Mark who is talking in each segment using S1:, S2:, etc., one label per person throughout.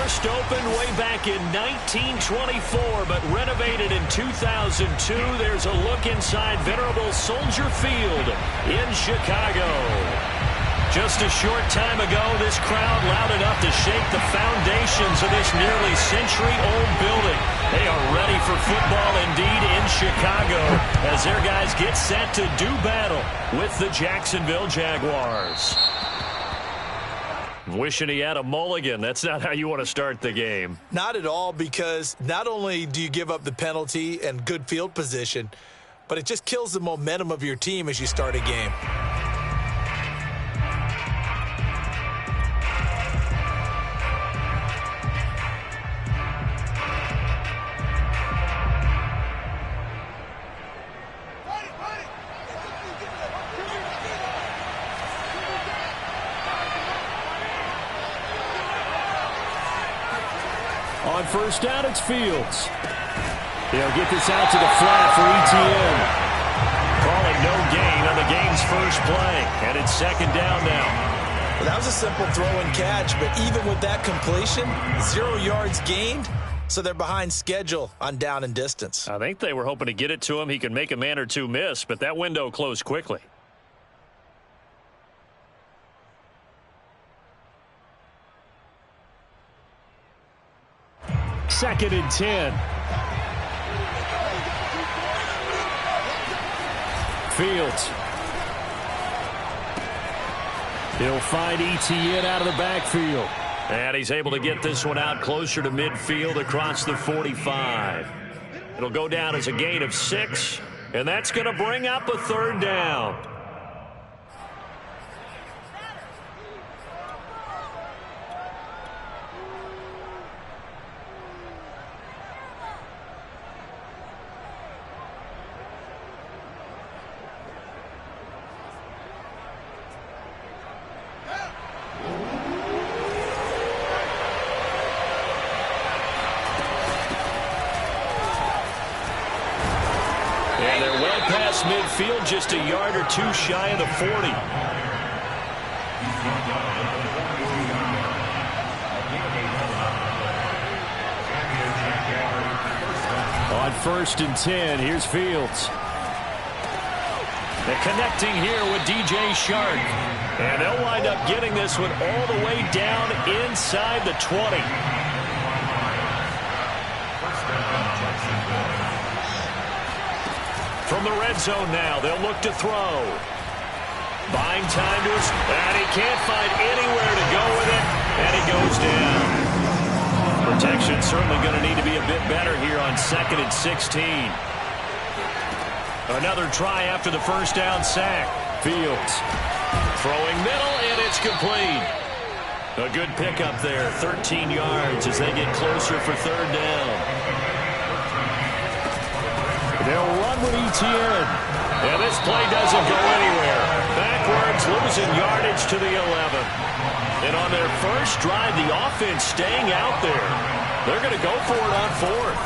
S1: First opened way back in 1924, but renovated in 2002. There's a look inside venerable Soldier Field in Chicago. Just a short time ago, this crowd loud enough to shake the foundations of this nearly century-old building. They are ready for football indeed in Chicago as their guys get set to do battle with the Jacksonville Jaguars. Wishing he had a mulligan. That's not how you want to start the game.
S2: Not at all, because not only do you give up the penalty and good field position, but it just kills the momentum of your team as you start a game.
S1: On first down, it's Fields. They'll get this out to the flat for ETN. Calling no gain on the game's first play. And it's second down now.
S2: Well, that was a simple throw and catch, but even with that completion, 0 yards gained, so they're behind schedule on down and distance.
S1: I think they were hoping to get it to him. He could make a man or two miss, but that window closed quickly. Second and 10. Fields. He'll find ETN out of the backfield. And he's able to get this one out closer to midfield across the 45. It'll go down as a gain of 6, and that's going to bring up a third down. Midfield just a yard or two shy of the 40. On first and 10, here's Fields. They're connecting here with DJ Chark. And they'll wind up getting this one all the way down inside the 20. From the red zone now, they'll look to throw. Buying time to us, and he can't find anywhere to go with it, and he goes down. Protection certainly going to need to be a bit better here on 2nd and 16. Another try after the first down sack. Fields throwing middle, and it's complete. A good pickup there, 13 yards as they get closer for third down. They'll run with ETN. And this play doesn't go anywhere. Backwards, losing yardage to the 11. And on their first drive, the offense staying out there. They're going to go for it on fourth.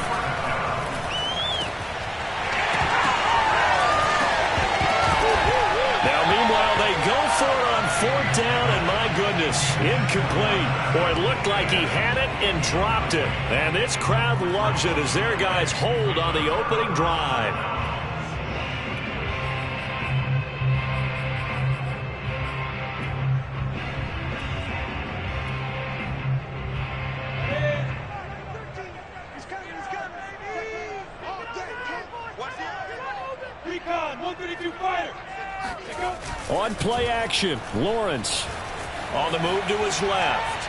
S1: Now, meanwhile, they go for it on fourth down, and my goodness, incomplete. Boy, it looked like he had it and dropped it. And this crowd loves it as their guys hold on the opening drive. On play action, Lawrence on the move to his left.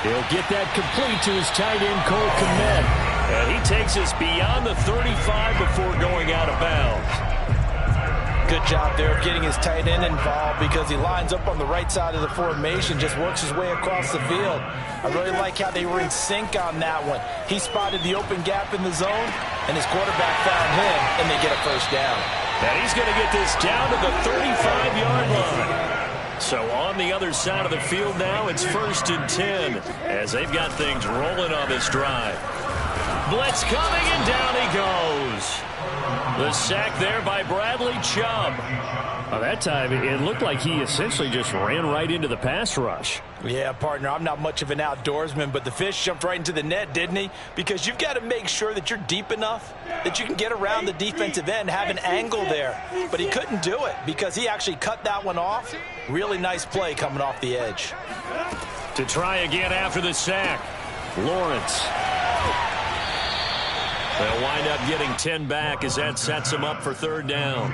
S1: He'll get that complete to his tight end, Cole Kmet. And he takes us beyond the 35 before going out of bounds.
S2: Good job there of getting his tight end involved because he lines up on the right side of the formation, just works his way across the field. I really like how they were in sync on that one. He spotted the open gap in the zone, and his quarterback found him, and they get a first down.
S1: And he's going to get this down to the 35-yard line. So on the other side of the field now, it's first and 10 as they've got things rolling on this drive. Blitz coming, and down he goes. The sack there by Bradley Chubb.
S3: Well, that time, it looked like he essentially just ran right into the pass rush.
S2: Yeah, partner, I'm not much of an outdoorsman, but the fish jumped right into the net, didn't he? Because you've got to make sure that you're deep enough that you can get around the defensive end, have an angle there. But he couldn't do it because he actually cut that one off. Really nice play coming off the edge.
S1: To try again after the sack, Lawrence. They'll wind up getting 10 back as that sets them up for third down.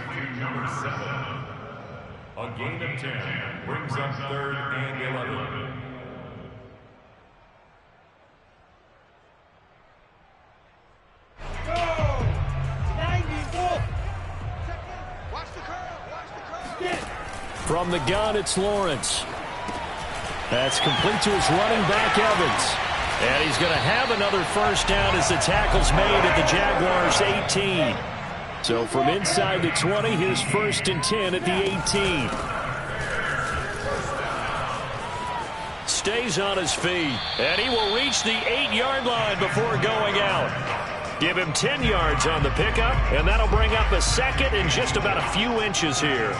S4: A gain of 10 brings up 3rd and 11.
S1: From the gun, it's Lawrence. That's complete to his running back, Evans. And he's going to have another first down as the tackle's made at the Jaguars' 18. So from inside the 20, his 1st and 10 at the 18. Stays on his feet, and he will reach the 8-yard line before going out. Give him 10 yards on the pickup, and that'll bring up a second and just about a few inches here.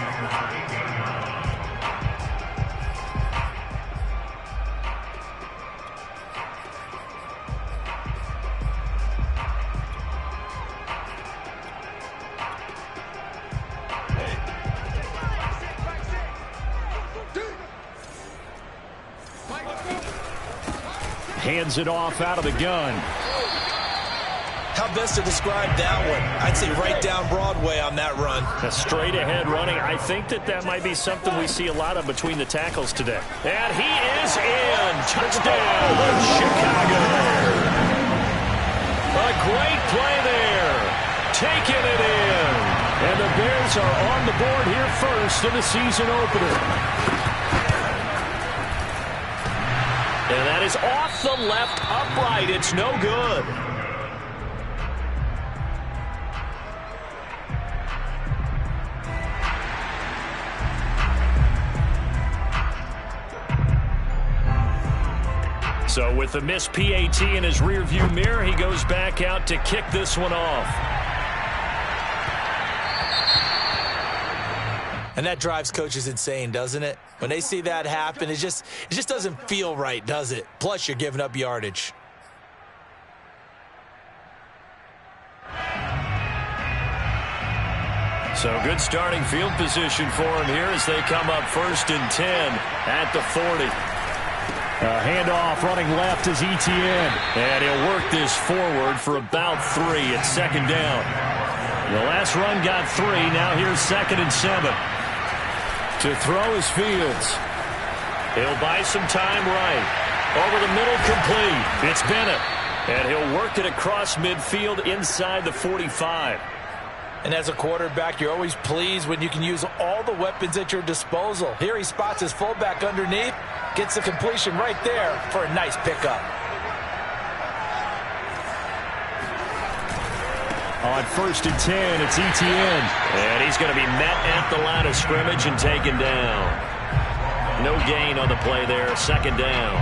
S1: Hands it off out of the gun.
S2: How best to describe that one? I'd say right down Broadway on that run.
S1: A straight ahead running. I think that might be something we see a lot of between the tackles today. And he is in. Touchdown, Chicago. A great play there. Taking it in. And the Bears are on the board here first in the season opener. And that is off the left upright. It's no good. So with the missed PAT in his rearview mirror, he goes back out to kick this one off.
S2: And that drives coaches insane, doesn't it? When they see that happen, it just doesn't feel right, does it? Plus, you're giving up yardage.
S1: So good starting field position for him here as they come up 1st and 10 at the 40.
S3: Handoff running left is Etienne.
S1: And he'll work this forward for about 3 at 2nd down. The last run got 3. Now here's 2nd and 7. To throw is Fields. He'll buy some time right. Over the middle, complete. It's Bennett. And he'll work it across midfield inside the 45.
S2: And as a quarterback, you're always pleased when you can use all the weapons at your disposal. Here he spots his fullback underneath, gets the completion right there for a nice pickup.
S3: On 1st and 10, it's Etienne.
S1: And he's going to be met at the line of scrimmage and taken down. No gain on the play there, 2nd down.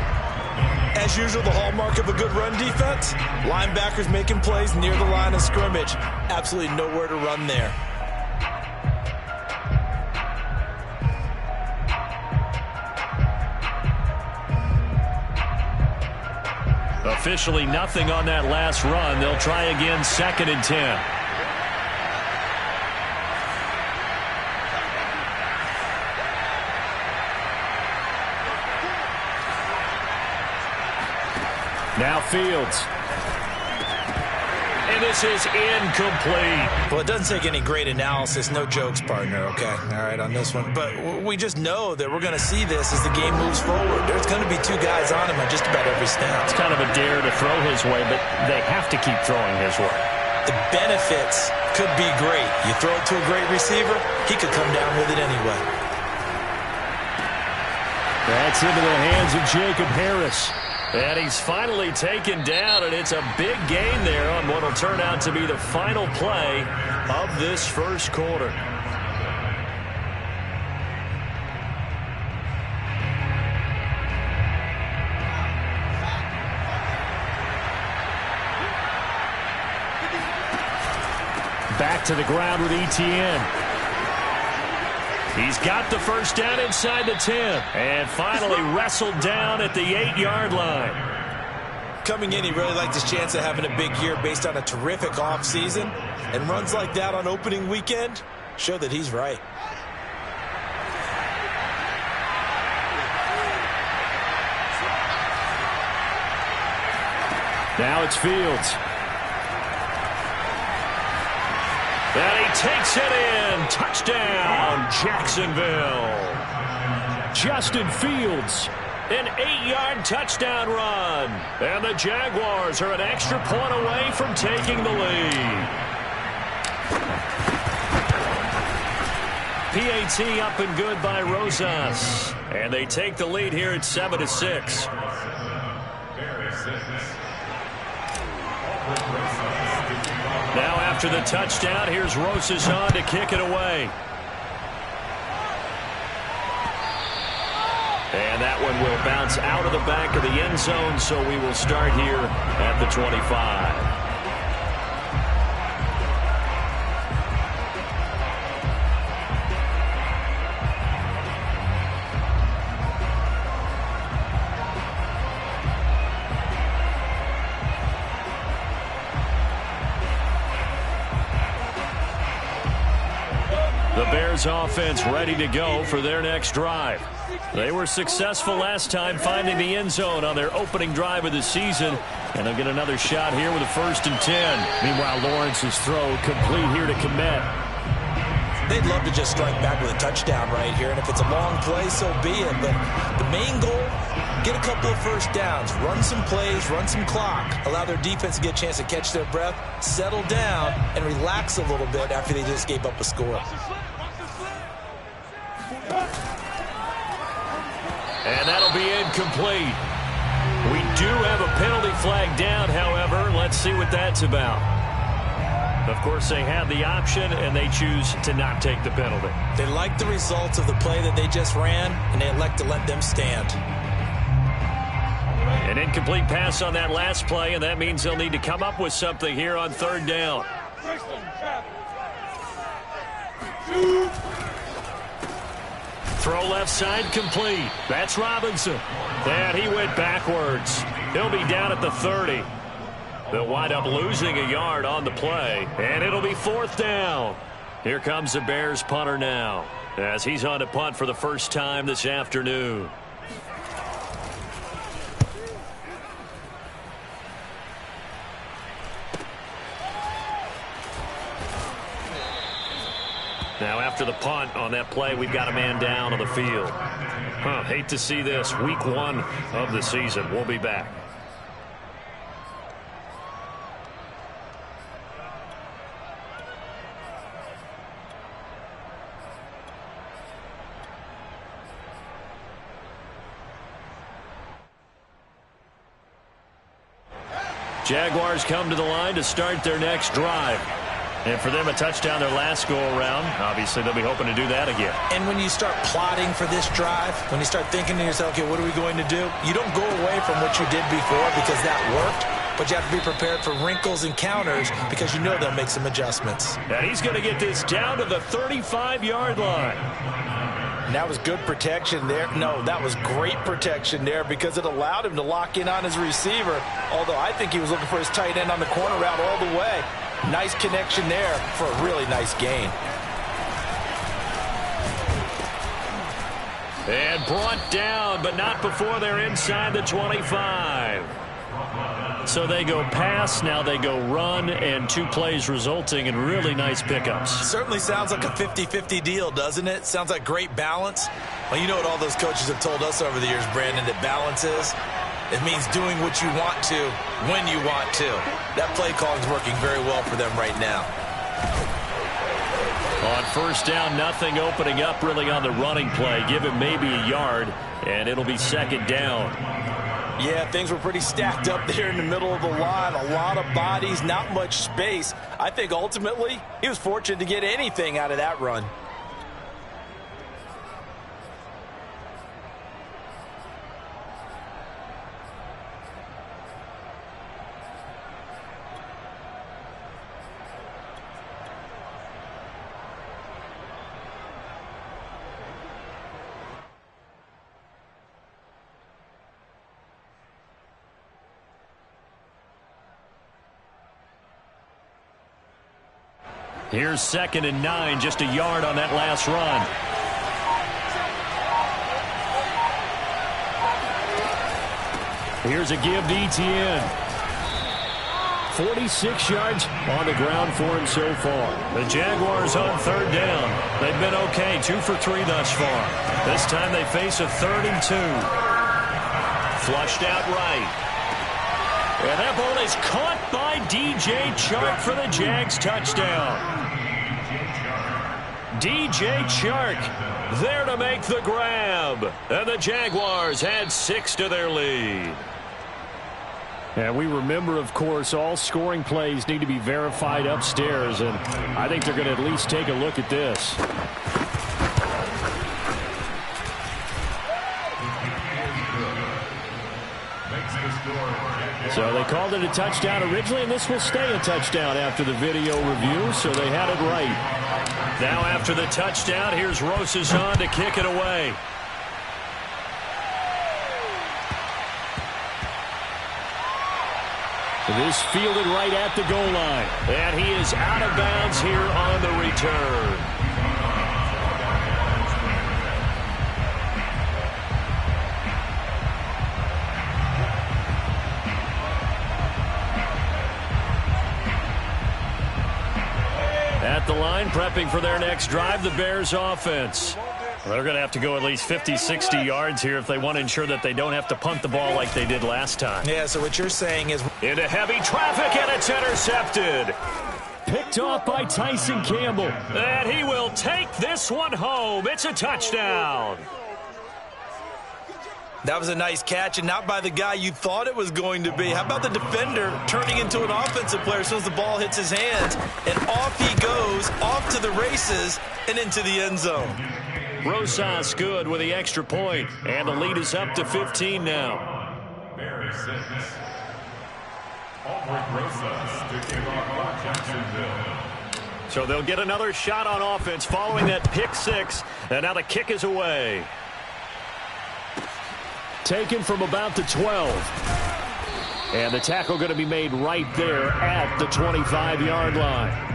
S2: As usual, the hallmark of a good run defense, linebackers making plays near the line of scrimmage. Absolutely nowhere to run there.
S1: Officially nothing on that last run. They'll try again, 2nd and 10. Now Fields. And this is incomplete.
S2: Well, it doesn't take any great analysis. No jokes, partner, okay? All right, on this one. But we just know that we're going to see this as the game moves forward. There's going to be 2 guys on him at just about every snap.
S3: It's kind of a dare to throw his way, but they have to keep throwing his way.
S2: The benefits could be great. You throw it to a great receiver, he could come down with it anyway.
S3: That's into the hands of Jacob Harris.
S1: And he's finally taken down, and it's a big gain there on what will turn out to be the final play of this first quarter. back to the ground with Etienne. He's got the first down inside the 10. And finally wrestled down at the 8-yard line.
S2: Coming in, he really liked his chance of having a big year based on a terrific offseason. And runs like that on opening weekend show that he's right.
S1: Now it's Fields. And he takes it in. Touchdown, Jacksonville. Justin Fields, an 8-yard touchdown run. And the Jaguars are an extra point away from taking the lead. PAT up and good by Rosas. And they take the lead here at 7-6. Now after the touchdown, here's Rosas on to kick it away. And that one will bounce out of the back of the end zone, so we will start here at the 25. The Bears offense ready to go for their next drive. They were successful last time finding the end zone on their opening drive of the season, and they'll get another shot here with a 1st and 10. Meanwhile, Lawrence's throw complete here to Kmet.
S2: They'd love to just strike back with a touchdown right here, and if it's a long play, so be it. But the main goal, get a couple of first downs, run some plays, run some clock, allow their defense to get a chance to catch their breath, settle down, and relax a little bit after they just gave up a score.
S1: And that'll be incomplete. We do have a penalty flag down, however. Let's see what that's about. Of course, they had the option, and they choose to not take the penalty.
S2: They like the results of the play that they just ran, and they elect to let them stand.
S1: An incomplete pass on that last play, and that means they'll need to come up with something here on 3rd down. Throw left side complete. That's Robinson. And he went backwards. He'll be down at the 30. They'll wind up losing a yard on the play, and it'll be 4th down. Here comes the Bears punter now, as he's on to punt for the first time this afternoon. Now after the punt on that play, we've got a man down on the field. Hate to see this. Week 1 of the season. We'll be back. Jaguars come to the line to start their next drive. And for them, a touchdown their last go-around. Obviously, they'll be hoping to do that again.
S2: And when you start plotting for this drive, when you start thinking to yourself, okay, what are we going to do? You don't go away from what you did before because that worked, but you have to be prepared for wrinkles and counters because you know they'll make some adjustments.
S1: And he's going to get this down to the 35-yard line.
S2: And that was good protection there. No, that was great protection there because it allowed him to lock in on his receiver, although I think he was looking for his tight end on the corner route all the way. Nice connection there for a really nice gain.
S1: And brought down, but not before they're inside the 25. So they go pass, now they go run, and 2 plays resulting in really nice pickups.
S2: Certainly sounds like a 50-50 deal, doesn't it? Sounds like great balance. Well, you know what all those coaches have told us over the years, Brandon, that balance is? It means doing what you want to, when you want to. That play calling is working very well for them right now.
S1: On 1st down, nothing opening up really on the running play. Give him maybe a yard, and it'll be 2nd down.
S2: Yeah, things were pretty stacked up there in the middle of the line. A lot of bodies, not much space. I think ultimately he was fortunate to get anything out of that run.
S1: Here's 2nd and 9, just a yard on that last run. Here's a give to Etienne. 46 yards on the ground for him so far. The Jaguars on 3rd down. They've been okay, 2 for 3 thus far. This time they face a 3rd and 2. Flushed out right. And that ball is caught by DJ Chark for the Jags touchdown. DJ Chark there to make the grab. And the Jaguars add 6 to their lead. And we remember, of course, all scoring plays need to be verified upstairs, and I think they're going to at least take a look at this. So they called it a touchdown originally, and this will stay a touchdown after the video review, so they had it right. Now after the touchdown, here's Rosazon to kick it away. This fielded right at the goal line. And he is out of bounds here on the return. At the line, prepping for their next drive, the Bears offense. They're going to have to go at least 50, 60 yards here if they want to ensure that they don't have to punt the ball like they did last time.
S2: Yeah, so what you're saying is...
S1: Into heavy traffic, and it's intercepted. Picked off by Tyson Campbell. And he will take this one home. It's a touchdown.
S2: That was a nice catch, and not by the guy you thought it was going to be. How about the defender turning into an offensive player as soon as the ball hits his hands, and off he goes, off to the races, and into the end zone.
S1: Rosas good with the extra point, and the lead is up to 15 now.
S4: Bears 6. Albrecht Rosas to kick off Jacksonville.
S1: So they'll get another shot on offense following that pick 6, and now the kick is away. Taken from about the 12. And the tackle going to be made right there at the 25-yard line.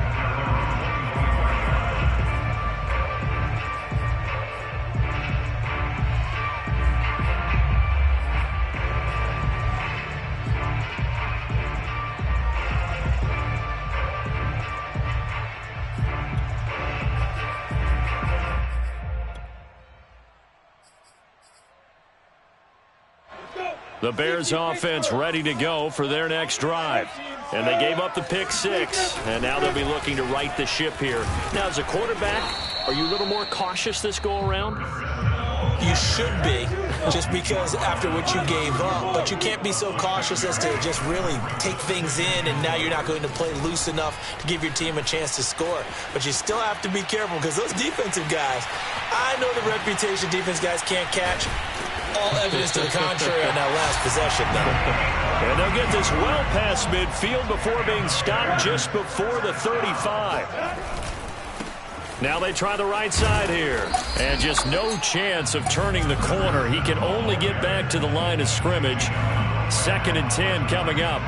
S1: The Bears offense ready to go for their next drive. And they gave up the pick 6, and now they'll be looking to right the ship here. Now, as a quarterback, are you a little more cautious this go-around?
S2: You should be, just because after what you gave up. But you can't be so cautious as to just really take things in, and now you're not going to play loose enough to give your team a chance to score. But you still have to be careful, because those defensive guys, I know the reputation defense guys can't catch. All evidence to the contrary on that last possession, though.
S1: And they'll get this well past midfield before being stopped just before the 35. Now they try the right side here. And just no chance of turning the corner. He can only get back to the line of scrimmage. 2nd and 10 coming up.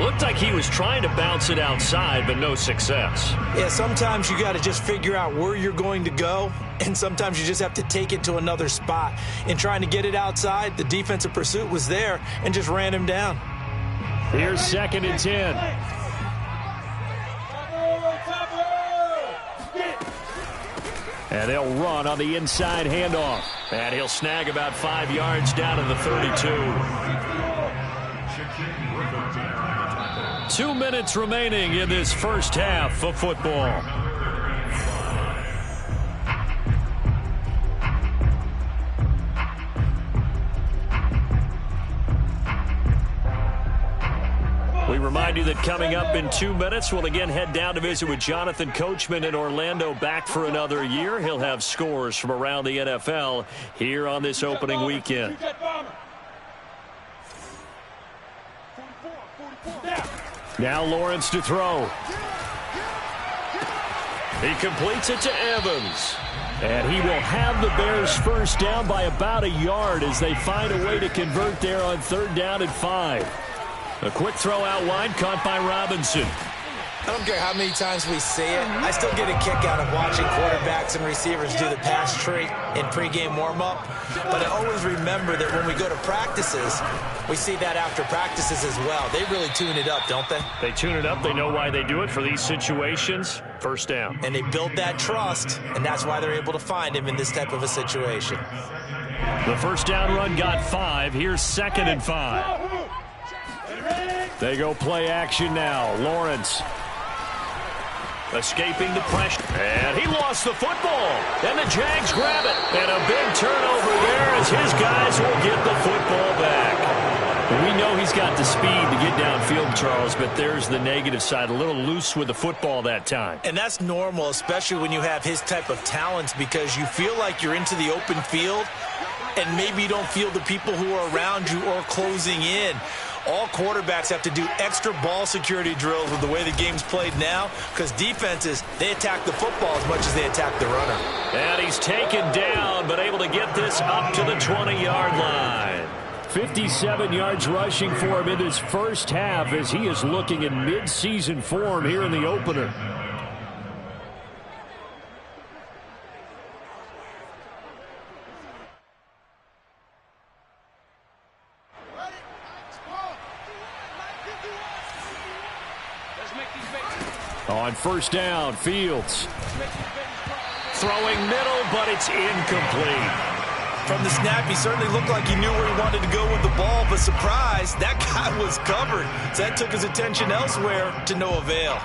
S1: Looked like he was trying to bounce it outside, but no success.
S2: Yeah, sometimes you got to just figure out where you're going to go, and sometimes you just have to take it to another spot. In trying to get it outside, the defensive pursuit was there and just ran him down.
S3: Here's 2nd and 10. And they'll run on the inside handoff.
S1: And he'll snag about 5 yards down to the 32. 2 minutes remaining in this first half of football. We remind you that coming up in 2 minutes, we'll again head down to visit with Jonathan Coachman in Orlando, back for another year. He'll have scores from around the NFL here on this opening weekend. Now Lawrence to throw. He completes it to Evans. And he will have the Bears first down by about a yard as they find a way to convert there on 3rd down and 5. A quick throw out wide, caught by Robinson.
S2: I don't care how many times we see it. I still get a kick out of watching quarterbacks and receivers do the pass tree in pregame warm-up. But I always remember that when we go to practices, we see that after practices as well. They really tune it up, don't they?
S3: They tune it up. They know why they do it for these situations. First down.
S2: And they build that trust, and that's why they're able to find him in this type of a situation.
S3: The first down run got 5. Here's 2nd and 5. They go play action now. Lawrence. Escaping the pressure. And he lost the football. And the Jags grab it. And a big turnover there as his guys will get the football back. We know he's got the speed to get downfield, Charles, but there's the negative side. A little loose with the football that time.
S2: And that's normal, especially when you have his type of talents, because you feel like you're into the open field and maybe you don't feel the people who are around you or closing in. All quarterbacks have to do extra ball security drills with the way the game's played now, because defenses, they attack the football as much as they attack the runner.
S3: And he's taken down, but able to get this up to the 20-yard line. 57 yards rushing for him in his first half as he is looking in mid-season form here in the opener. On first down, Fields. Throwing middle, but it's incomplete.
S2: From the snap, he certainly looked like he knew where he wanted to go with the ball, but surprise, that guy was covered. So that took his attention elsewhere to no avail.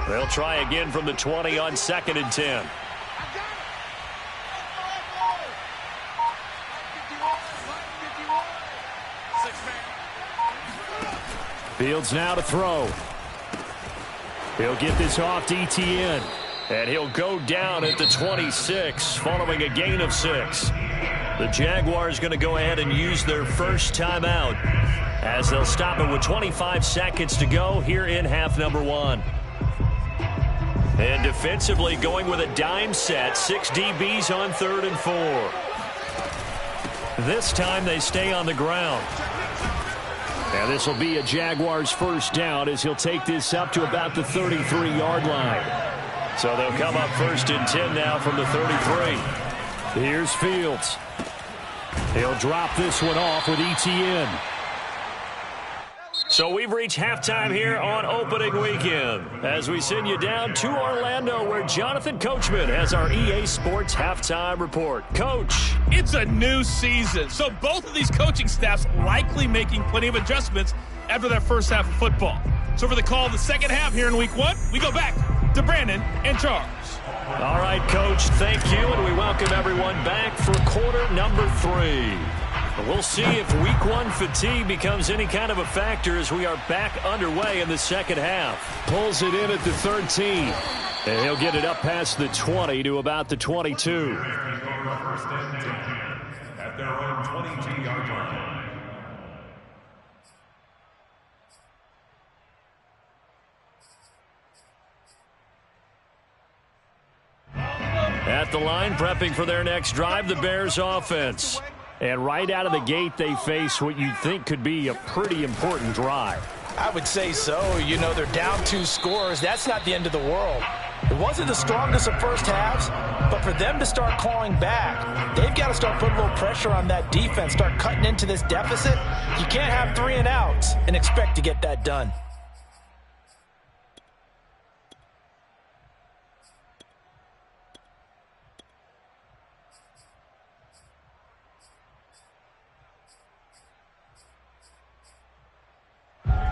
S3: They'll try again from the 20 on 2nd and 10. Fields now to throw. He'll get this off to Etienne. And he'll go down at the 26 following a gain of 6. The Jaguars going to go ahead and use their first timeout as they'll stop it with 25 seconds to go here in half number 1. And defensively going with a dime set. 6 DBs on 3rd and 4. This time they stay on the ground. And this will be a Jaguars first down as he'll take this up to about the 33-yard line. So they'll come up 1st and 10 now from the 33. Here's Fields. He'll drop this one off with Etienne. So we've reached halftime here on opening weekend as we send you down to Orlando where Jonathan Coachman has our EA Sports halftime report. Coach.
S5: It's a new season, so both of these coaching staffs likely making plenty of adjustments after their first half of football. So for the call of the second half here in week 1, we go back to Brandon and Charles.
S3: All right, Coach, thank you, and we welcome everyone back for quarter number 3. We'll see if week 1 fatigue becomes any kind of a factor as we are back underway in the second half. Pulls it in at the 13. And he'll get it up past the 20 to about the 22.
S4: At their own 22-yard line.
S3: At the line, prepping for their next drive, the Bears offense. And right out of the gate, they face what you'd think could be a pretty important drive.
S2: I would say so. You know, they're down 2 scores. That's not the end of the world. It wasn't the strongest of first halves, but for them to start clawing back, they've got to start putting a little pressure on that defense, start cutting into this deficit. You can't have 3 and outs and expect to get that done.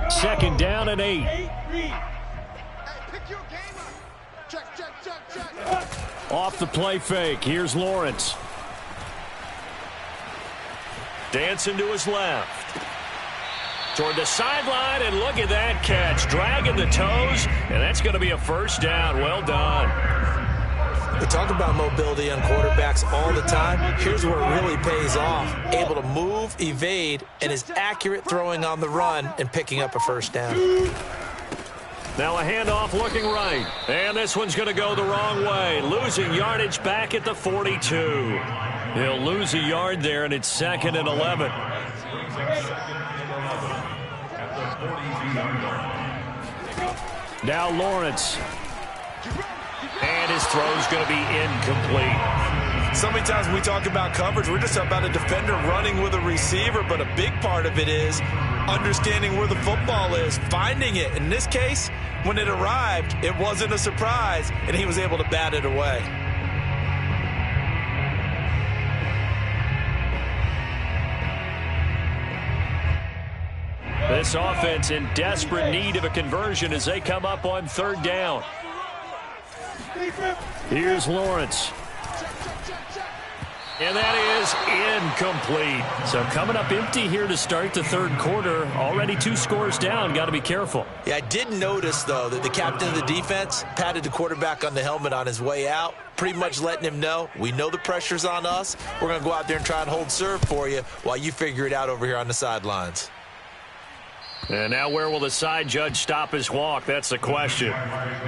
S3: Second down and 8. Off the play fake. Here's Lawrence. Dancing to his left. Toward the sideline, and look at that catch. Dragging the toes, and that's going to be a first down. Well done.
S2: We talk about mobility on quarterbacks all the time. Here's where it really pays off. Able to move, evade, and is accurate throwing on the run and picking up a first down.
S3: Now a handoff looking right. And this one's going to go the wrong way. Losing yardage back at the 42. He'll lose a yard there, and it's 2nd and 11. Now Lawrence. And his throw's going to be incomplete.
S2: So many times when we talk about coverage, we're just about a defender running with a receiver, but a big part of it is understanding where the football is, finding it. In this case, when it arrived, it wasn't a surprise, and he was able to bat it away.
S3: This offense in desperate need of a conversion as they come up on 3rd down. Here's Lawrence. And that is incomplete. So coming up empty here to start the 3rd quarter. Already 2 scores down. Got to be careful.
S2: Yeah, I did notice, though, that the captain of the defense patted the quarterback on the helmet on his way out, pretty much letting him know, we know the pressure's on us. We're going to go out there and try and hold serve for you while you figure it out over here on the sidelines.
S3: And now where will the side judge stop his walk? That's the question.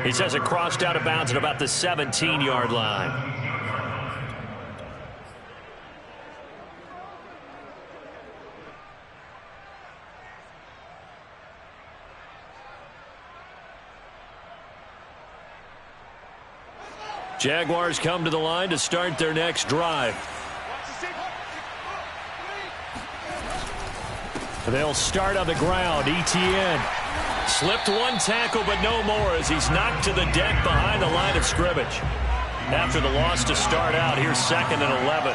S3: He says it crossed out of bounds at about the 17-yard line. Jaguars come to the line to start their next drive. They'll start on the ground. Etienne slipped one tackle, but no more as he's knocked to the deck behind the line of scrimmage. After the loss to start out, here's 2nd and 11.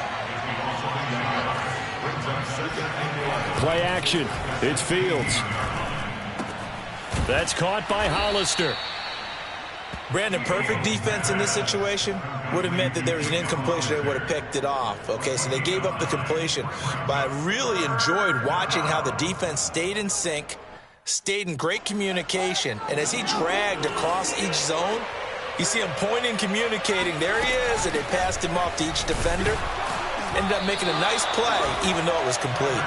S3: Play action. It's Fields. That's caught by Hollister.
S2: Brandon, perfect defense in this situation would have meant that there was an incompletion. They would have picked it off. Okay, so they gave up the completion. But I really enjoyed watching how the defense stayed in sync, stayed in great communication, and as he dragged across each zone, you see him pointing, communicating. There he is, and they passed him off to each defender. Ended up making a nice play, even though it was complete.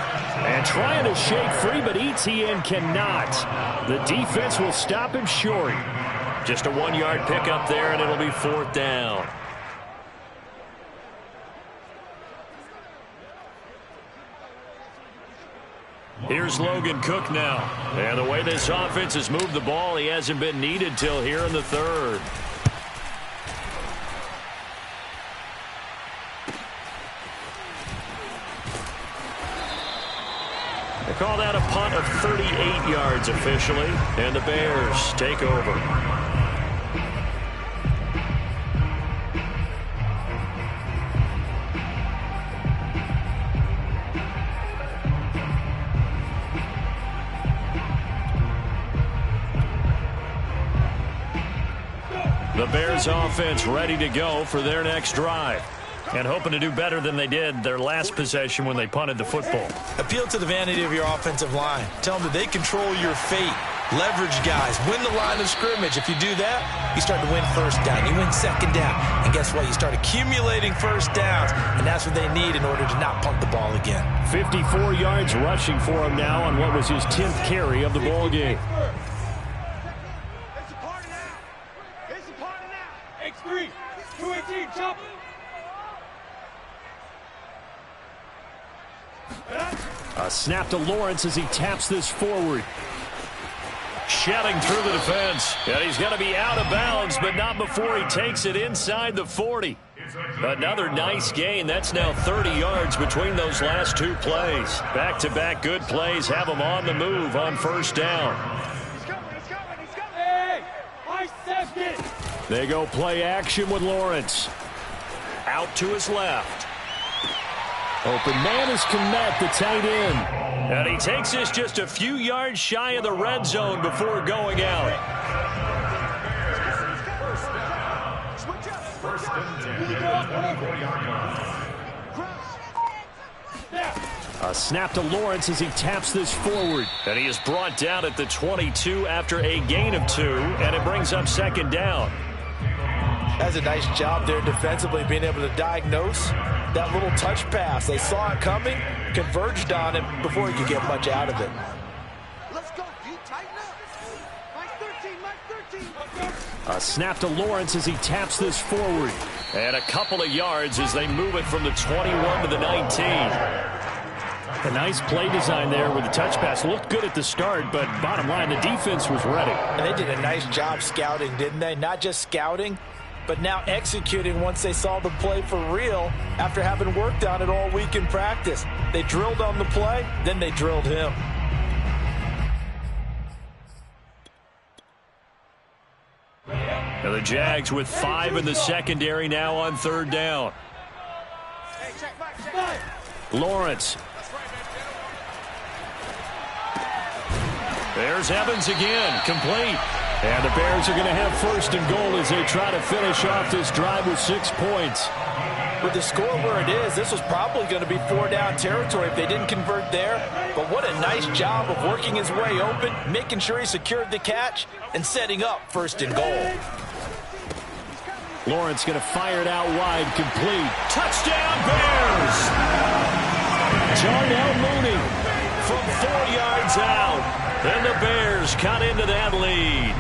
S3: And trying to shake free, but Etienne cannot. The defense will stop him short. Just a 1-yard pickup there, and it'll be 4th down. Here's Logan Cook now. And the way this offense has moved the ball, he hasn't been needed till here in the 3rd. They call that a punt of 38 yards officially, and the Bears take over. The Bears offense ready to go for their next drive. And hoping to do better than they did their last possession when they punted the football.
S2: Appeal to the vanity of your offensive line. Tell them that they control your fate. Leverage guys. Win the line of scrimmage. If you do that, you start to win 1st down. You win 2nd down. And guess what? You start accumulating 1st downs. And that's what they need in order to not punt the ball again.
S3: 54 yards rushing for him now on what was his 10th carry of the ball game.
S6: X3, 218, chop.
S3: A snap to Lawrence as he taps this forward. Shelling through the defense. And he's going to be out of bounds, but not before he takes it inside the 40. Another nice gain. That's now 30 yards between those last 2 plays. Back-to-back good plays have him on the move on 1st down.
S6: Hey, I said it.
S3: They go play action with Lawrence. Out to his left. Open man is Kmet, the tight end. And he takes this just a few yards shy of the red zone before going out. A snap to Lawrence as he taps this forward. And he is brought down at the 22 after a gain of 2, and it brings up 2nd down.
S2: That's a nice job there defensively, being able to diagnose that little touch pass. They saw it coming, converged on it before he could get much out of it.
S7: Let's go, D. Tighten up. Mike 13.
S3: A snap to Lawrence as he taps this forward. And a couple of yards as they move it from the 21 to the 19. A nice play design there with the touch pass. Looked good at the start, but bottom line, the defense was ready.
S2: And they did a nice job scouting, didn't they? Not just scouting, but now executing once they saw the play for real after having worked on it all week in practice. They drilled on the play, then they drilled him.
S3: Now the Jags with 5 in the secondary now on 3rd down. Lawrence. There's Evans again, complete. And the Bears are going to have 1st and goal as they try to finish off this drive with 6 points.
S2: With the score where it is, this was probably going to be 4-down territory if they didn't convert there. But what a nice job of working his way open, making sure he secured the catch, and setting up 1st and goal.
S3: Lawrence going to fire it out wide, complete. Touchdown, Bears! Darnell Mooney from 4 yards out. And the Bears cut into that lead.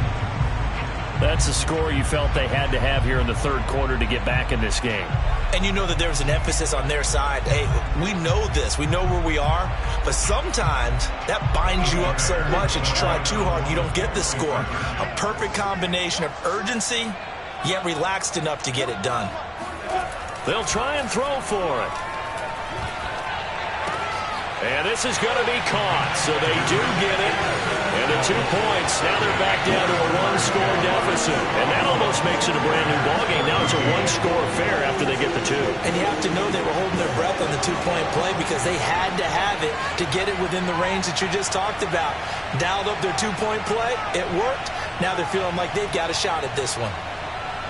S3: That's a score you felt they had to have here in the 3rd quarter to get back in this game.
S2: And you know that there's an emphasis on their side. Hey, we know this. We know where we are. But sometimes that binds you up so much that you try too hard, you don't get the score. A perfect combination of urgency, yet relaxed enough to get it done.
S3: They'll try and throw for it. And this is going to be caught, so they do get it. And the 2 points, now they're back down to a 1-score deficit. And that almost makes it a brand-new ballgame. Now it's a 1-score affair after they get the 2.
S2: And you have to know they were holding their breath on the 2-point play because they had to have it to get it within the range that you just talked about. Dialed up their 2-point play. It worked. Now they're feeling like they've got a shot at this one.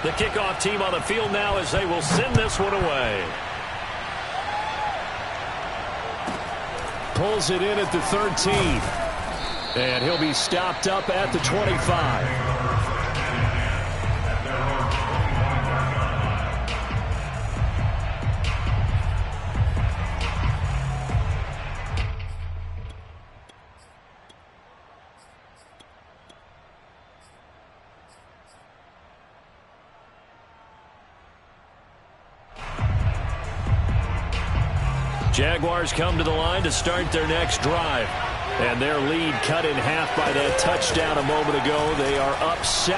S3: The kickoff team on the field now as they will send this one away. Pulls it in at the 13. And he'll be stopped up at the 25. Jaguars come to the line to start their next drive. And their lead cut in half by that touchdown a moment ago. They are up 7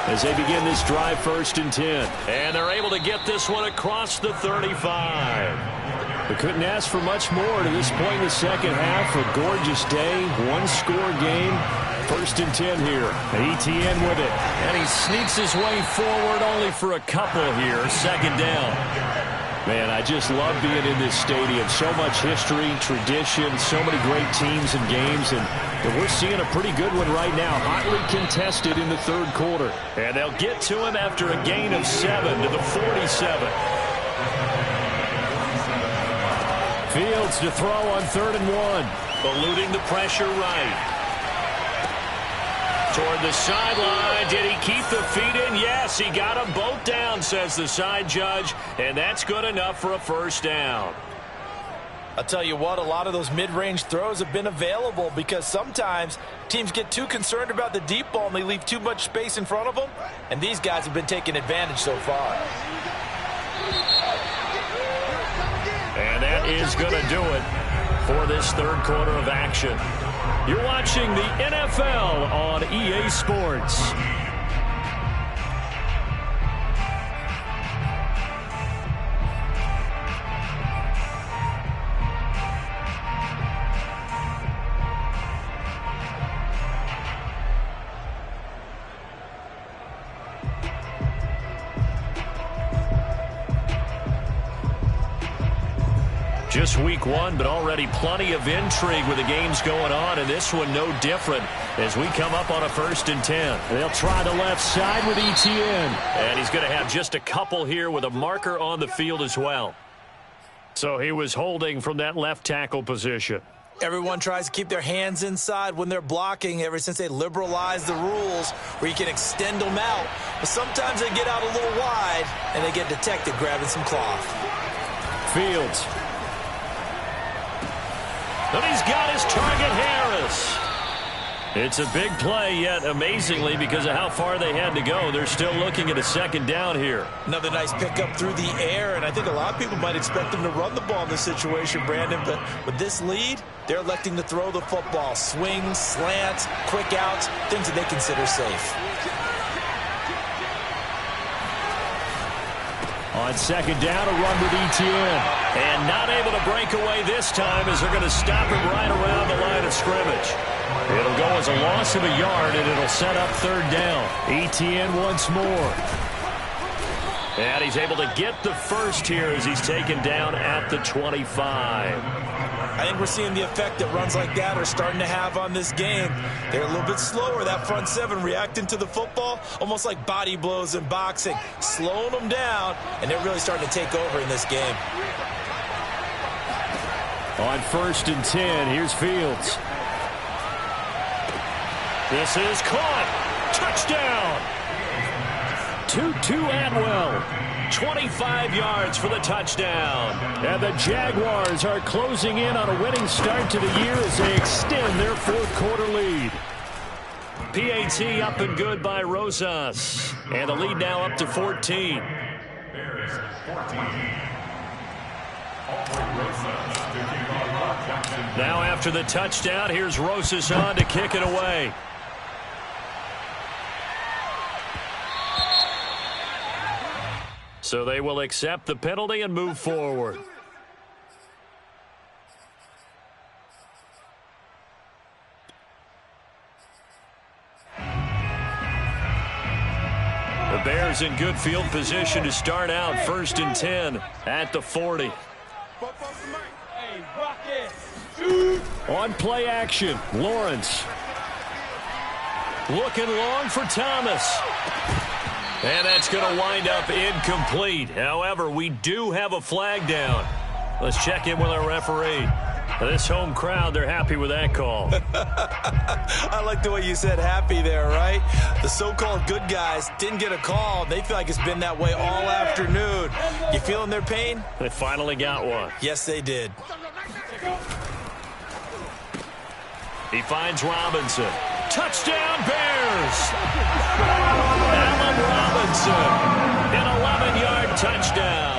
S3: as they begin this drive 1st and 10. And they're able to get this one across the 35. They couldn't ask for much more to this point in the second half. A gorgeous day, 1-score game. 1st and 10 here. ETN with it. And he sneaks his way forward only for a couple here. 2nd down. Man, I just love being in this stadium. So much history, tradition, so many great teams and games, and we're seeing a pretty good one right now. Hotly contested in the 3rd quarter. And they'll get to him after a gain of 7 to the 47. Fields to throw on 3rd and 1. Eluding the pressure right. Toward the sideline. Did he keep the feet in? Yes, he got them both down, says the side judge, and that's good enough for a 1st down.
S2: I'll tell you what, a lot of those mid-range throws have been available because sometimes teams get too concerned about the deep ball and they leave too much space in front of them, and these guys have been taking advantage so far.
S3: And that is going to do it for this 3rd quarter of action. You're watching the NFL on EA Sports. Just week 1, but already plenty of intrigue with the games going on, and this one no different as we come up on a 1st and 10. They'll try the left side with ETN. And he's going to have just a couple here with a marker on the field as well. So he was holding from that left tackle position.
S2: Everyone tries to keep their hands inside when they're blocking ever since they liberalized the rules where you can extend them out. But sometimes they get out a little wide and they get detected grabbing some cloth.
S3: Fields. And he's got his target, Harris. It's a big play, yet amazingly, because of how far they had to go, they're still looking at a second down here.
S2: Another nice pickup through the air, and I think a lot of people might expect them to run the ball in this situation, Brandon, but with this lead, they're electing to throw the football. Swings, slants, quick outs, things that they consider safe.
S3: On second down, a run with Etienne.
S1: And not able to break away this time as they're going to stop him right around the line of scrimmage.
S3: It'll go as a loss of a yard, and it'll set up third down. Etienne once more.
S1: And he's able to get the first here as he's taken down at the 25.
S2: I think we're seeing the effect that runs like that are starting to have on this game. They're a little bit slower, that front seven, reacting to the football, almost like body blows in boxing, slowing them down, and they're really starting to take over in this game.
S3: On 1st and 10, here's Fields.
S1: This is caught. Touchdown.
S3: Tutu Atwell.
S1: 25 yards for the touchdown.
S3: And the Jaguars are closing in on a winning start to the year as they extend their fourth quarter lead.
S1: PAT up and good by Rosas. And the lead now up to 14.
S4: Bears 14.
S1: Now after the touchdown, here's Rosas on to kick it away. So they will accept the penalty and move forward. The Bears in good field position to start out 1st and 10 at the 40.
S3: On play action, Lawrence.
S1: Looking long for Thomas. And that's going to wind up incomplete. However, we do have a flag down. Let's check in with our referee. This home crowd, they're happy with that call.
S2: I like the way you said happy there, right? The so-called good guys didn't get a call. They feel like it's been that way all afternoon. You feeling their pain?
S1: They finally got one.
S2: Yes, they did.
S1: He finds Robinson. Touchdown, Bears! Allen Robinson, an 11-yard touchdown.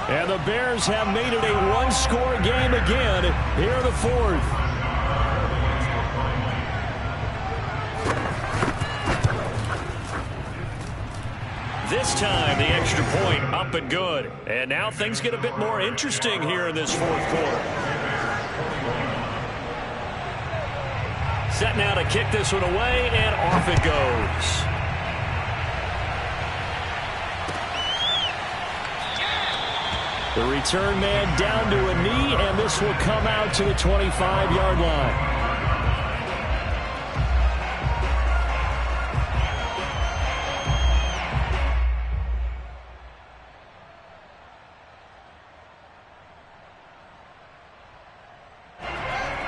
S3: And the Bears have made it a one-score game again here in the fourth.
S1: This time, the extra point up and good. And now things get a bit more interesting here in this fourth quarter. Set now to kick this one away, and off it goes.
S3: The return man down to a knee, and this will come out to the 25-yard line.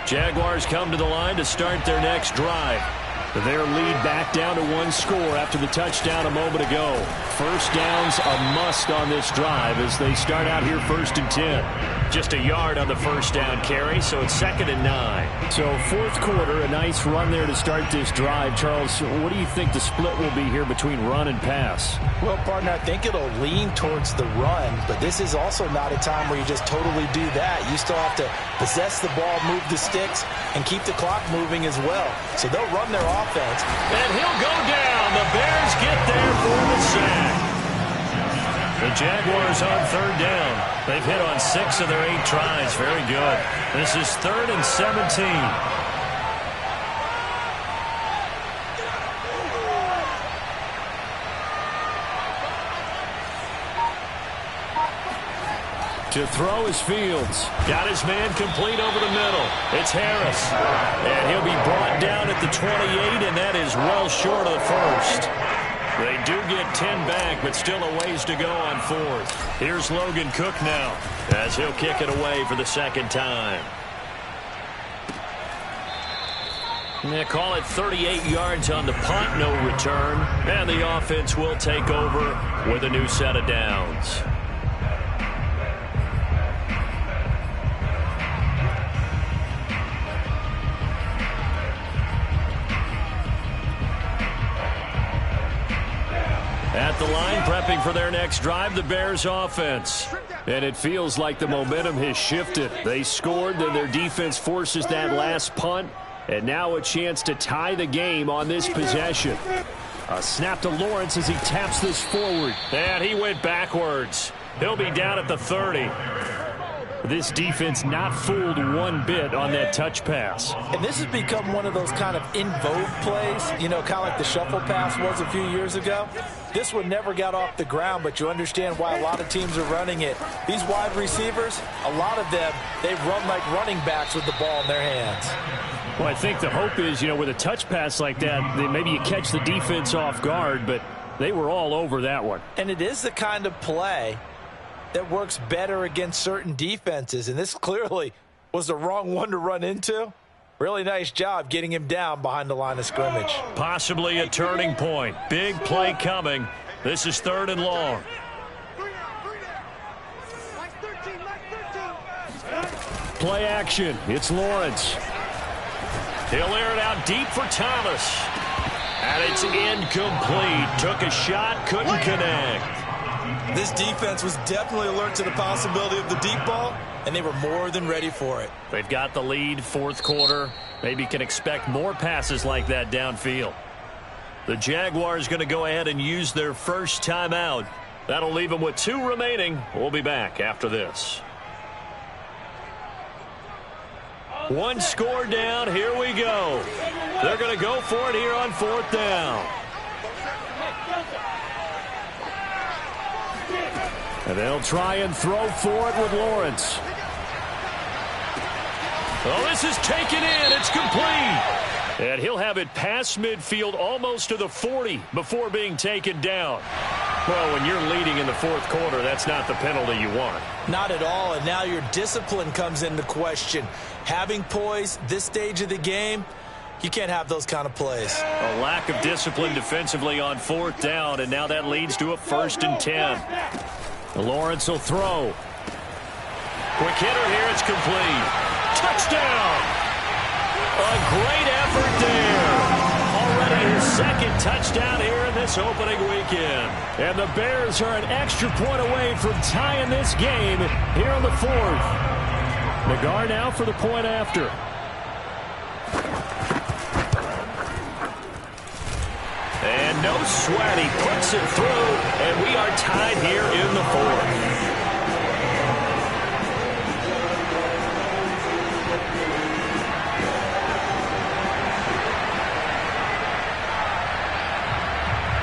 S1: Jaguars come to the line to start their next drive.
S3: Their lead back down to one score after the touchdown a moment ago. First down's a must on this drive as they start out here 1st and 10.
S1: Just a yard on the first down carry, so it's 2nd and 9.
S3: So fourth quarter, a nice run there to start this drive. Charles, what do you think the split will be here between run and pass?
S2: Well, partner, I think it'll lean towards the run, but this is also not a time where you just totally do that. You still have to possess the ball, move the sticks, and keep the clock moving as well. So they'll run their offense.
S1: And he'll go down. The Bears get there for the sack. The Jaguars on 3rd down. They've hit on 6 of their 8 tries. Very good. This is 3rd and 17.
S3: To throw is Fields.
S1: Got his man complete over the middle. It's Harris. And he'll be brought down at the 28, and that is well short of the first. They do get 10 back, but still a ways to go on 4th. Here's Logan Cook now as he'll kick it away for the second time. They call it 38 yards on the punt, no return. And the offense will take over with a new set of downs. At the line, prepping for their next drive, the Bears offense. And it feels like the momentum has shifted. They scored, then their defense forces that last punt. And now a chance to tie the game on this possession. A snap to Lawrence as he taps this forward. And he went backwards. He'll be down at the 30. This defense not fooled one bit on that touch pass.
S2: And this has become one of those kind of in vogue plays, you know, kind of like the shuffle pass was a few years ago. This one never got off the ground, but you understand why a lot of teams are running it. These wide receivers, a lot of them, they run like running backs with the ball in their hands.
S3: Well, I think the hope is, you know, with a touch pass like that, maybe you catch the defense off guard, but they were all over that one.
S2: And it is the kind of play that works better against certain defenses, and this clearly was the wrong one to run into. Really nice job getting him down behind the line of scrimmage.
S1: Possibly a turning point. Big play coming. This is 3rd and long.
S3: Play action. It's Lawrence.
S1: He'll air it out deep for Thomas. And it's incomplete. Took a shot, couldn't connect.
S2: This defense was definitely alert to the possibility of the deep ball, and they were more than ready for it.
S1: They've got the lead, 4th quarter. Maybe can expect more passes like that downfield. The Jaguars going to go ahead and use their first timeout. That'll leave them with 2 remaining. We'll be back after this. 1 score down. Here we go. They're going to go for it here on 4th down.
S3: And they'll try and throw for it with Lawrence.
S1: Oh, this is taken in. It's complete. And he'll have it past midfield almost to the 40 before being taken down. Well, when you're leading in the 4th quarter, that's not the penalty you want.
S2: Not at all, and now your discipline comes into question. Having poise this stage of the game, you can't have those kind of plays.
S1: A lack of discipline defensively on 4th down, and now that leads to a 1st and 10.
S3: Lawrence will throw.
S1: Quick hitter here. It's complete. Touchdown. A great effort there. Already his 2nd touchdown here in this opening weekend.
S3: And the Bears are an extra point away from tying this game here in the 4th. Nagar now for the point after.
S1: And no sweat. He puts it through, and we are tied here in the 4th.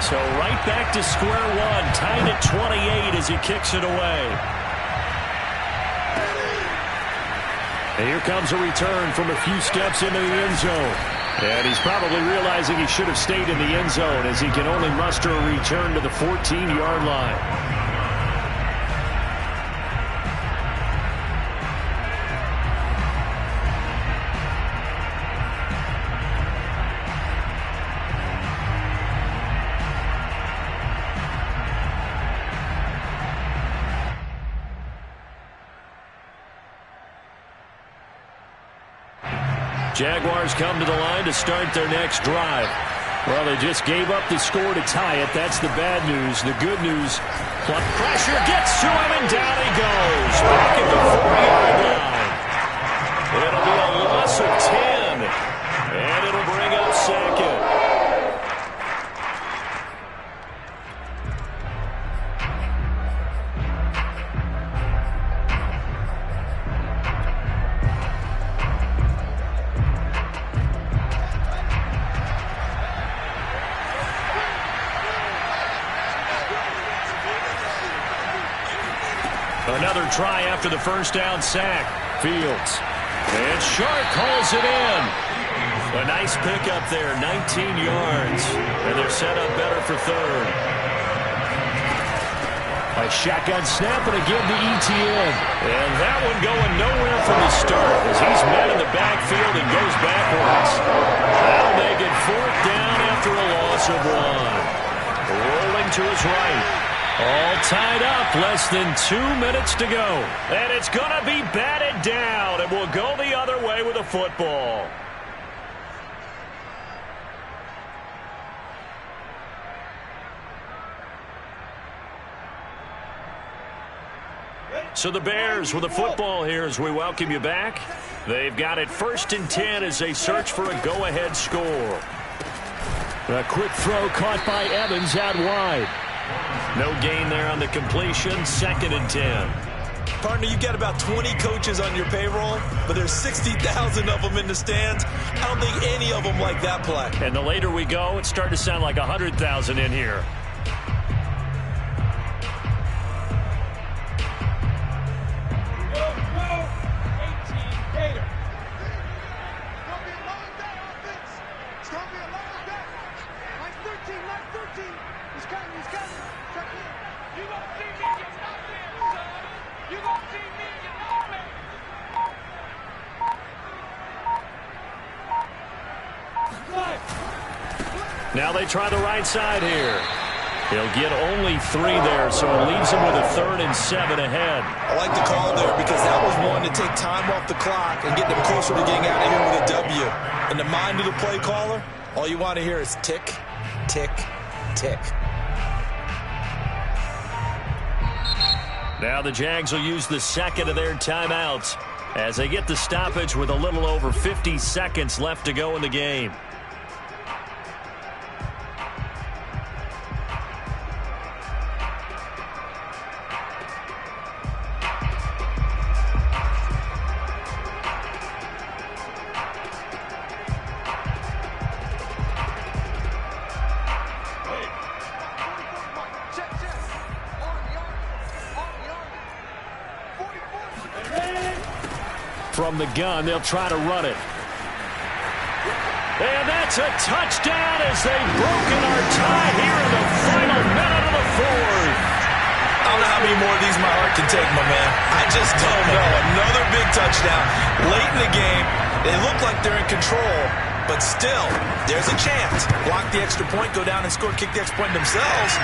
S1: So right back to square one, tied at 28 as he kicks it away.
S3: And here comes a return from a few steps into the end zone. And he's probably realizing he should have stayed in the end zone as he can only muster a return to the 14-yard line.
S1: Jaguars come to the line to start their next drive.
S3: Well, they just gave up the score to tie it. That's the bad news. The good news,
S1: pressure gets to him, and down he goes. Back at the 4-yard line. It'll be a loss of 10, and it'll bring up 2nd. Another try after the 1st down sack.
S3: Fields.
S1: And Sharp calls it in. A nice pickup there, 19 yards. And they're set up better for 3rd.
S3: A shotgun snap and again to ETN.
S1: And that one going nowhere from the start as he's met in the backfield and goes backwards.
S3: 4th down after a loss of 1. Rolling to his right. All tied up, less than 2 minutes to go. And it's going to be batted down, and we'll go the other way with a football. So the Bears with a football here as we welcome you back. They've got it 1st and 10 as they search for a go-ahead score. A quick throw caught by Evans out wide. No gain there on the completion. 2nd and 10.
S2: Partner, you've got about 20 coaches on your payroll, but there's 60,000 of them in the stands. I don't think any of them like that play.
S3: And the later we go, it's starting to sound like 100,000 in here. Now they try the right side here. He'll get only 3 there, so it leaves him with a 3rd and 7 ahead.
S2: I like the call there because that was one to take time off the clock and get them closer to getting out of here with a W. In the mind of the play caller, all you want to hear is tick, tick, tick.
S3: Now the Jags will use the 2nd of their timeouts as they get the stoppage with a little over 50 seconds left to go in the game. From the gun, they'll try to run it. And that's a touchdown as they've broken our tie here in the final minute of the 4th.
S2: I don't know how many more of these my heart can take, my man. I just don't know. Another big touchdown. Late in the game, they look like they're in control, but still, there's a chance. Block the extra point, go down and score, kick the extra point themselves.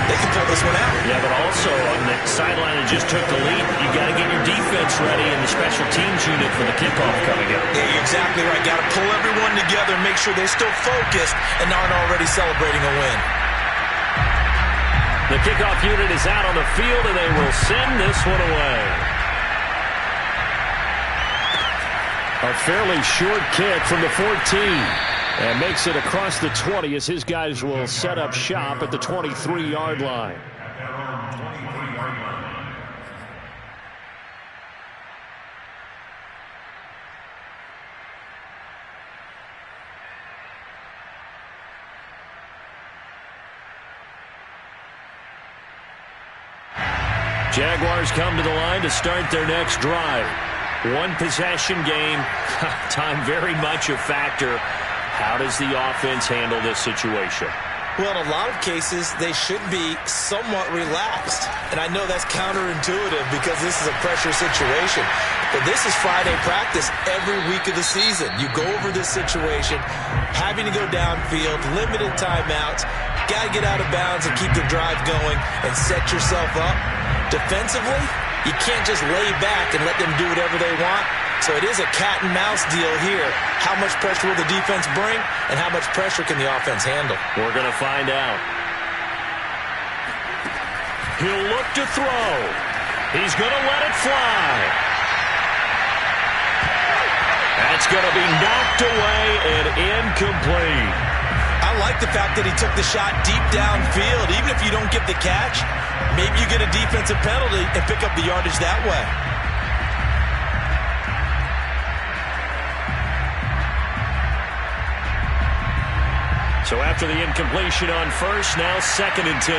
S2: They can pull this one out.
S3: Yeah, but also on the sideline that just took the lead, you got to get your defense ready in the special teams unit for the kickoff coming up.
S2: Yeah, you're exactly right. Got to pull everyone together, make sure they're still focused and aren't already celebrating a win.
S3: The kickoff unit is out on the field, and they will send this one away. A fairly short kick from the 14. And makes it across the 20 as his guys will set up shop at the 23-yard line. Jaguars come to the line to start their next drive. One possession game. Time very much a factor. How does the offense handle this situation?
S2: Well, in a lot of cases, they should be somewhat relaxed. And I know that's counterintuitive because this is a pressure situation. But this is Friday practice every week of the season. You go over this situation, having to go downfield, limited timeouts, got to get out of bounds and keep the drive going and set yourself up. Defensively, you can't just lay back and let them do whatever they want. So it is a cat and mouse deal here. How much pressure will the defense bring, and how much pressure can the offense handle?
S3: We're going to find out. He'll look to throw. He's going to let it fly. That's going to be knocked away and incomplete.
S2: I like the fact that he took the shot deep downfield. Even if you don't get the catch, maybe you get a defensive penalty and pick up the yardage that way.
S3: So after the incompletion on first, now 2nd and 10.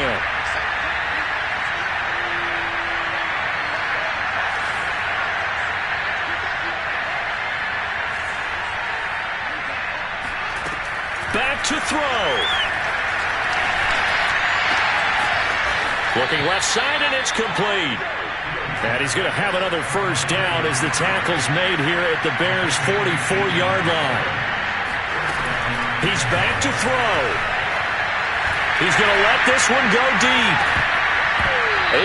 S3: Back to throw. Looking left side, and it's complete. And he's going to have another first down as the tackle's made here at the Bears' 44-yard line.
S1: He's back to throw. He's going to let this one go deep.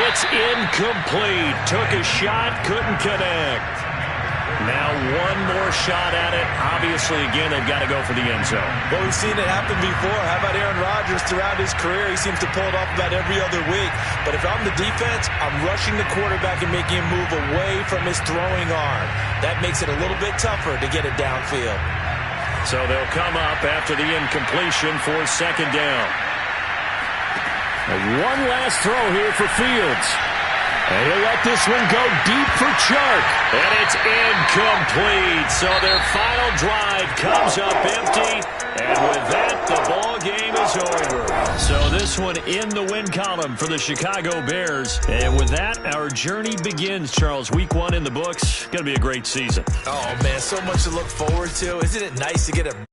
S1: It's incomplete. Took a shot, couldn't connect. Now one more shot at it. Obviously, again, they've got to go for the end zone.
S2: Well, we've seen it happen before. How about Aaron Rodgers throughout his career? He seems to pull it off about every other week. But if I'm the defense, I'm rushing the quarterback and making him move away from his throwing arm. That makes it a little bit tougher to get it downfield.
S1: So they'll come up after the incompletion for second down. And one last throw here for Fields. And he'll let this one go deep for Chark. And it's incomplete. So their final drive comes up empty. And with that, the ball game is over. So this one in the win column for the Chicago Bears. And with that, our journey begins, Charles. Week 1 in the books. Going to be a great season.
S2: Oh, man, so much to look forward to. Isn't it nice to get a